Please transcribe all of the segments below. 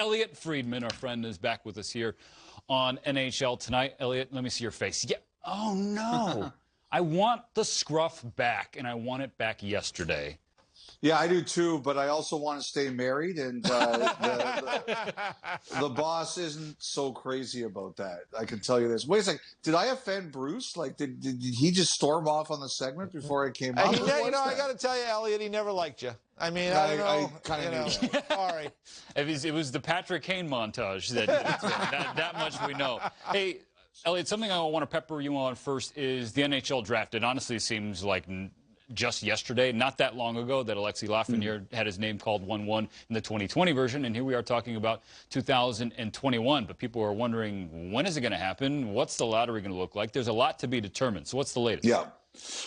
Elliotte Friedman, our friend, is back with us here on NHL Tonight. Elliotte, let me see your face. Yeah. Oh, no. I want the scruff back, and I want it back yesterday. Yeah, I do too, but I also want to stay married, and the boss isn't so crazy about that. I can tell you this. Wait a second. Did I offend Bruce? Like, did he just storm off on the segment before I came on? I got to tell you, Elliotte, he never liked you. I mean, I don't know. I kind of knew that. Sorry. It was the Patrick Kane montage that much we know. Hey, Elliotte, something I want to pepper you on first is the NHL Draft. It honestly seems like just yesterday, not that long ago, that Alexis Lafreniere had his name called 1-1 in the 2020 version, and here we are talking about 2021. But people are wondering, when is it going to happen? What's the lottery going to look like? There's a lot to be determined. So what's the latest? Yeah.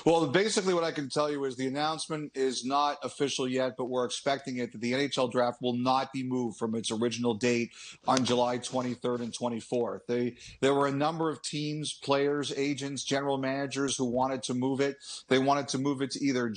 Well, basically what I can tell you is the announcement is not official yet, but we're expecting it that the NHL Draft will not be moved from its original date on July 23rd and 24th. There were a number of teams, players, agents, general managers who wanted to move it. They wanted to move it to either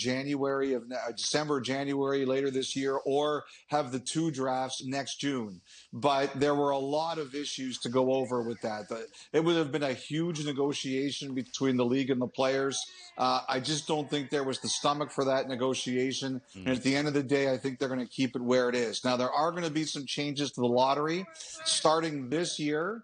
December, January later this year, or have the two drafts next June. But there were a lot of issues to go over with that. It would have been a huge negotiation between the league and the players. I just don't think there was the stomach for that negotiation. And at the end of the day, I think they're going to keep it where it is. Now, there are going to be some changes to the lottery. Starting this year,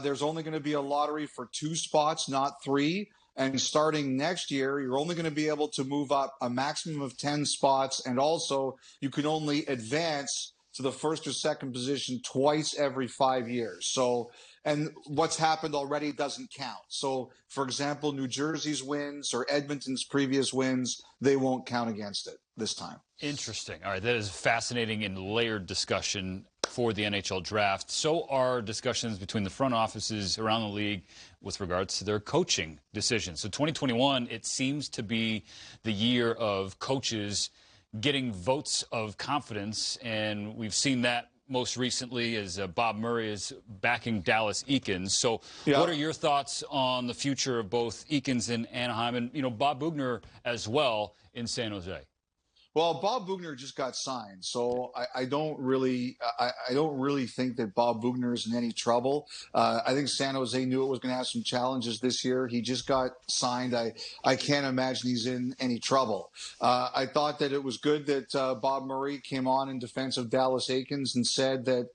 there's only going to be a lottery for 2 spots, not 3. And starting next year, you're only going to be able to move up a maximum of 10 spots. And also, you can only advance to the first or second position twice every 5 years. So, and what's happened already doesn't count. So, for example, New Jersey's wins or Edmonton's previous wins, they won't count against it this time. Interesting. All right, that is fascinating and layered discussion for the NHL Draft. So are discussions between the front offices around the league with regards to their coaching decisions. So 2021, it seems to be the year of coaches getting votes of confidence, and we've seen that most recently as Bob Murray is backing Dallas Eakins. So what are your thoughts on the future of both Eakins in Anaheim and, Bob Boughner as well in San Jose? Well, Bob Boughner just got signed, so I don't really think that Bob Boughner is in any trouble. I think San Jose knew it was going to have some challenges this year. He just got signed. I can't imagine he's in any trouble. I thought that it was good that Bob Murray came on in defense of Dallas Eakins and said that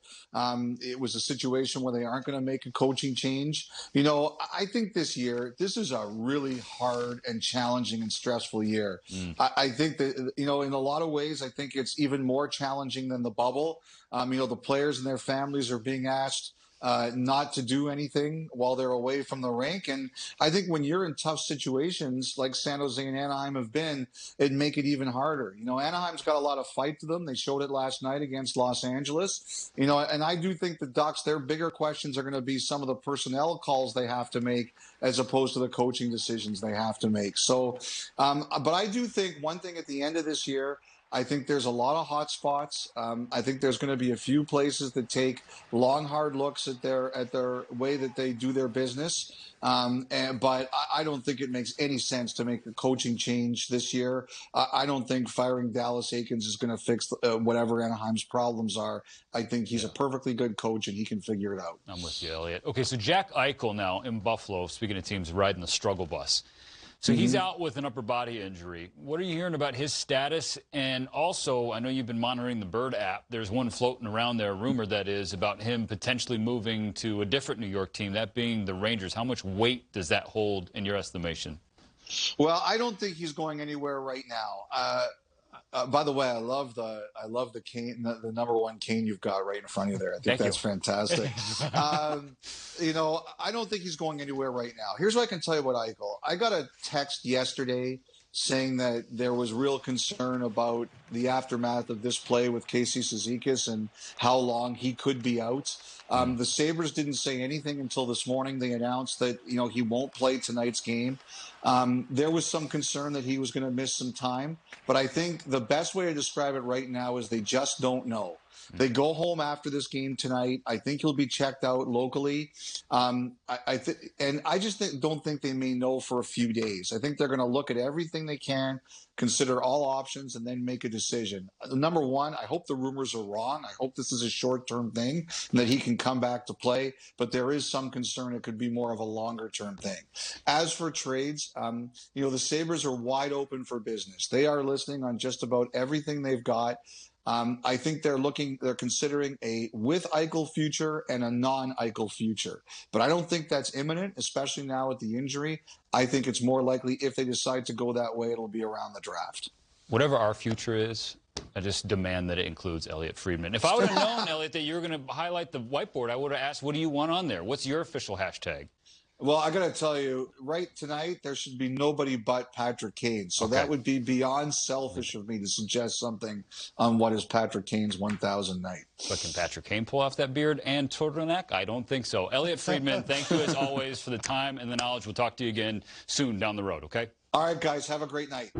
it was a situation where they aren't going to make a coaching change. I think this year, this is a really hard and challenging and stressful year. I think that, in a lot of ways, I think it's even more challenging than the bubble. The players and their families are being asked not to do anything while they're away from the rink. And I think when you're in tough situations like San Jose and Anaheim have been, it'd make it even harder. Anaheim's got a lot of fight to them. They showed it last night against Los Angeles. And I do think the Ducks, their bigger questions are going to be some of the personnel calls they have to make as opposed to the coaching decisions they have to make. So, but I do think one thing at the end of this year, I think there's a lot of hot spots. I think there's going to be a few places that take long, hard looks at their way that they do their business. But I don't think it makes any sense to make a coaching change this year. I don't think firing Dallas Eakins is going to fix whatever Anaheim's problems are. I think he's a perfectly good coach and he can figure it out. I'm with you, Elliotte. Okay, so Jack Eichel now in Buffalo, speaking of teams riding the struggle bus. So he's out with an upper body injury. What are you hearing about his status? And also, I know you've been monitoring the Bird app. There's one floating around there, rumor that is, about him potentially moving to a different New York team, that being the Rangers. How much weight does that hold in your estimation? Well, I don't think he's going anywhere right now. By the way, I love the cane, the number 1 cane you've got right in front of you there. I think that's fantastic. I don't think he's going anywhere right now. Here's what I can tell you about Eichel. I got a text yesterday saying that there was real concern about the aftermath of this play with Casey Cizikas and how long he could be out. The Sabres didn't say anything until this morning. They announced that, he won't play tonight's game. There was some concern that he was going to miss some time, but I think the best way to describe it right now is they just don't know. They go home after this game tonight. I think he'll be checked out locally. I don't think they may know for a few days. I think they're going to look at everything they can, consider all options, and then make a decision. Number one, I hope the rumors are wrong. I hope this is a short-term thing and that he can come back to play. But there is some concern it could be more of a longer-term thing. As for trades, the Sabres are wide open for business. They are listening on just about everything they've got. I think they're considering a with Eichel future and a non-Eichel future. But I don't think that's imminent, especially now with the injury. I think it's more likely if they decide to go that way, it'll be around the draft. Whatever our future is, I just demand that it includes Elliotte Friedman. If I would have known, Elliotte, that you were going to highlight the whiteboard, I would have asked, what do you want on there? What's your official hashtag? Well, I got to tell you, right tonight, there should be nobody but Patrick Kane. So that would be beyond selfish of me to suggest something on what is Patrick Kane's 1,000 night. But can Patrick Kane pull off that beard and turtleneck? I don't think so. Elliotte Friedman, thank you as always for the time and the knowledge. We'll talk to you again soon down the road, okay? All right, guys, have a great night.